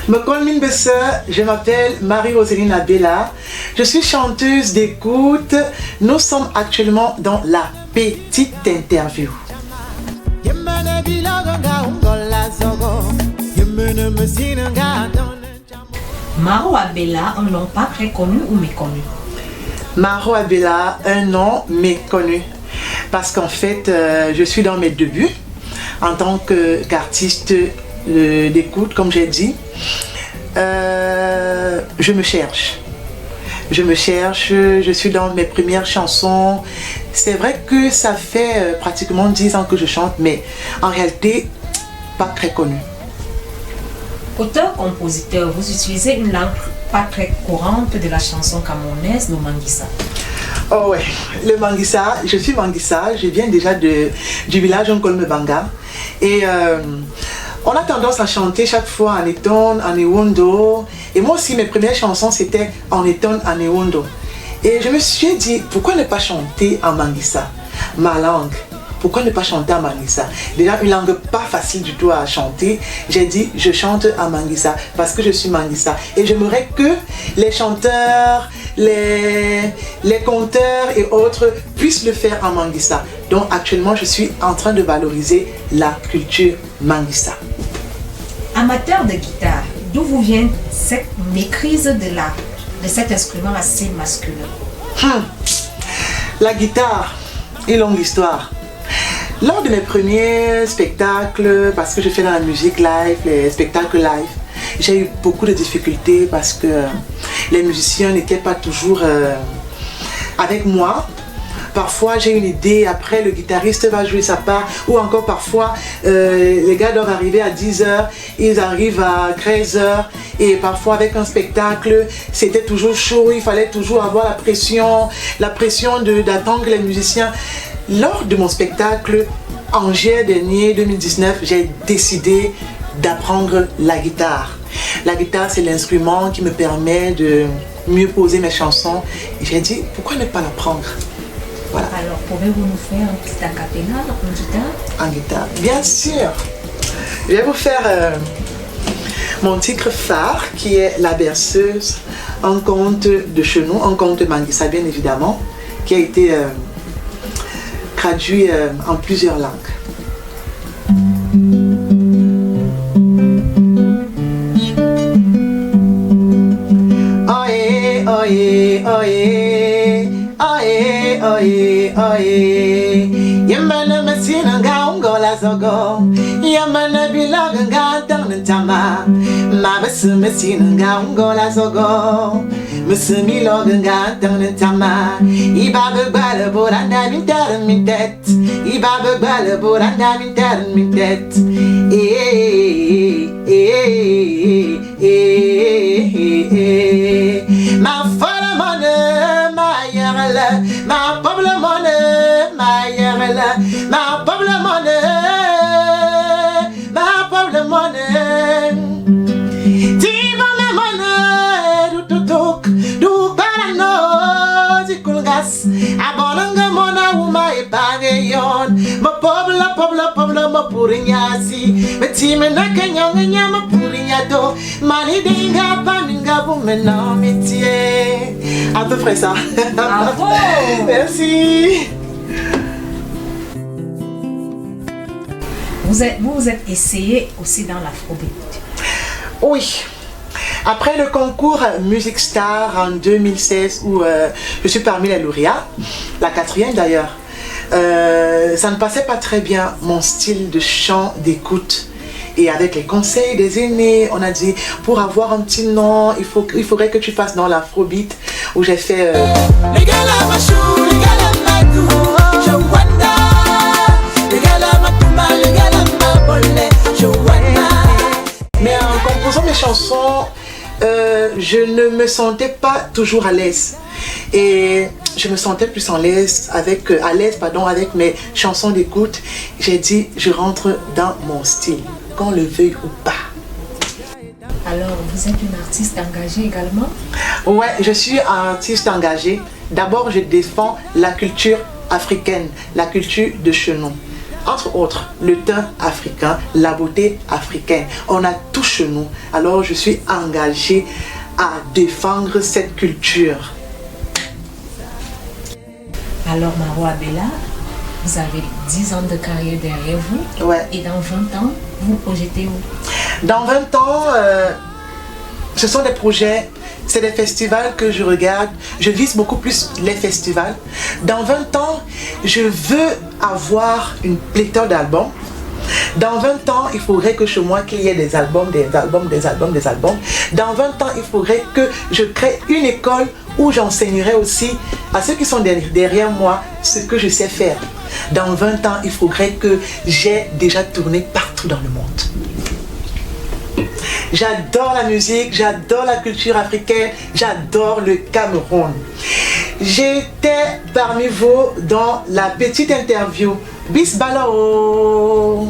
Je m'appelle Marie-Roséline Abella. Je suis chanteuse d'écoute. Nous sommes actuellement dans la petite interview. Maro Abella, un nom pas très connu ou méconnu? Maro Abella, un nom méconnu. Parce qu'en fait, je suis dans mes débuts en tant qu'artiste d'écoute, comme j'ai dit. Je me cherche. Je suis dans mes premières chansons. C'est vrai que ça fait pratiquement 10 ans que je chante, mais en réalité, pas très connu. Auteur-compositeur, vous utilisez une langue pas très courante de la chanson camerounaise, le Manguissa. Oh ouais, le Manguissa, je suis Manguissa, je viens déjà du village Nkolme-Banga. Et on a tendance à chanter chaque fois en Eton, en Ewondo. Et moi aussi, mes premières chansons, c'était en Eton, en Ewondo. Et je me suis dit, pourquoi ne pas chanter en Manguissa, ma langue? Pourquoi ne pas chanter en Manguissa? Déjà, une langue pas facile du tout à chanter. J'ai dit, je chante en Manguissa parce que je suis Manguissa. Et j'aimerais que les chanteurs, les conteurs et autres puissent le faire en Manguissa. Donc actuellement, je suis en train de valoriser la culture Manguissa. Amateur de guitare, d'où vous vient cette maîtrise de cet instrument assez masculin? La guitare, une longue histoire. Lors de mes premiers spectacles, parce que je fais dans la musique live, les spectacles live, j'ai eu beaucoup de difficultés parce que les musiciens n'étaient pas toujours avec moi. Parfois j'ai une idée, après le guitariste va jouer sa part, ou encore parfois les gars doivent arriver à 10h, ils arrivent à 13h, et parfois avec un spectacle, c'était toujours chaud, il fallait toujours avoir la pression d'attendre les musiciens. Lors de mon spectacle, en juillet dernier, 2019, j'ai décidé d'apprendre la guitare. La guitare, c'est l'instrument qui me permet de mieux poser mes chansons. Et j'ai dit, pourquoi ne pas l'apprendre? Voilà. Alors, pouvez-vous nous faire un petit acapella en guitare? En guitare, bien sûr. Je vais vous faire mon titre phare qui est La Berceuse, un conte de Chenou, un conte de Manguissa bien évidemment, qui a été traduit en plusieurs langues. Oye, oye, oye, oye, oye, oye. Yamana masina nga ungola zogo. Yamana bilaga nga tanantama. Mabasu masina nga ungola zogo. Musumi loga nga tanantama. Ibabe bala boranda min tet. Ibabe bala boranda min tet. Ma folle monnaie, ma yerle, ma pauvre monnaie, ma yerle, ma pauvre monnaie, ma pauvre monnaie. Dis-moi ma monnaie, du tutuk, du parano, du kulgas, abonanga mona uma e bagayon, ma pauvre, ma purinyasi, ma time na kanyanga ma purinyato, mani dinga paminga bumena métier. À peu près ça. Bravo. Merci. Vous êtes essayé aussi dans l'afrobeat. Oui. Après le concours Music Star en 2016 où je suis parmi les lauréats, la 4e d'ailleurs, ça ne passait pas très bien mon style de chant d'écoute. Et avec les conseils des aînés, on a dit pour avoir un petit nom, il faudrait que tu fasses dans l'afrobeat où j'ai fait mais en composant mes chansons, je ne me sentais pas toujours à l'aise. Et je me sentais plus à l'aise avec mes chansons d'écoute. J'ai dit, je rentre dans mon style, qu'on le veuille ou pas. Alors, vous êtes une artiste engagée également? Ouais, je suis un artiste engagé. D'abord, je défends la culture africaine, la culture de Chenou. entre autres, le teint africain, la beauté africaine. On a tout chez nous. Alors, je suis engagée à défendre cette culture. Alors, Maro Abella, vous avez 10 ans de carrière derrière vous. Ouais. Et dans 20 ans, vous projetez où? Dans 20 ans, ce sont des projets, c'est des festivals que je regarde. Je vise beaucoup plus les festivals. Dans 20 ans, je veux avoir une pléthore d'albums. Dans 20 ans, il faudrait que chez moi, qu'il y ait des albums, des albums, des albums, des albums. Dans 20 ans, il faudrait que je crée une école où j'enseignerai aussi à ceux qui sont derrière moi ce que je sais faire. Dans 20 ans, il faudrait que j'ai déjà tourné partout dans le monde. J'adore la musique, j'adore la culture africaine, j'adore le Cameroun. J'étais parmi vous dans la petite interview. Bis balao!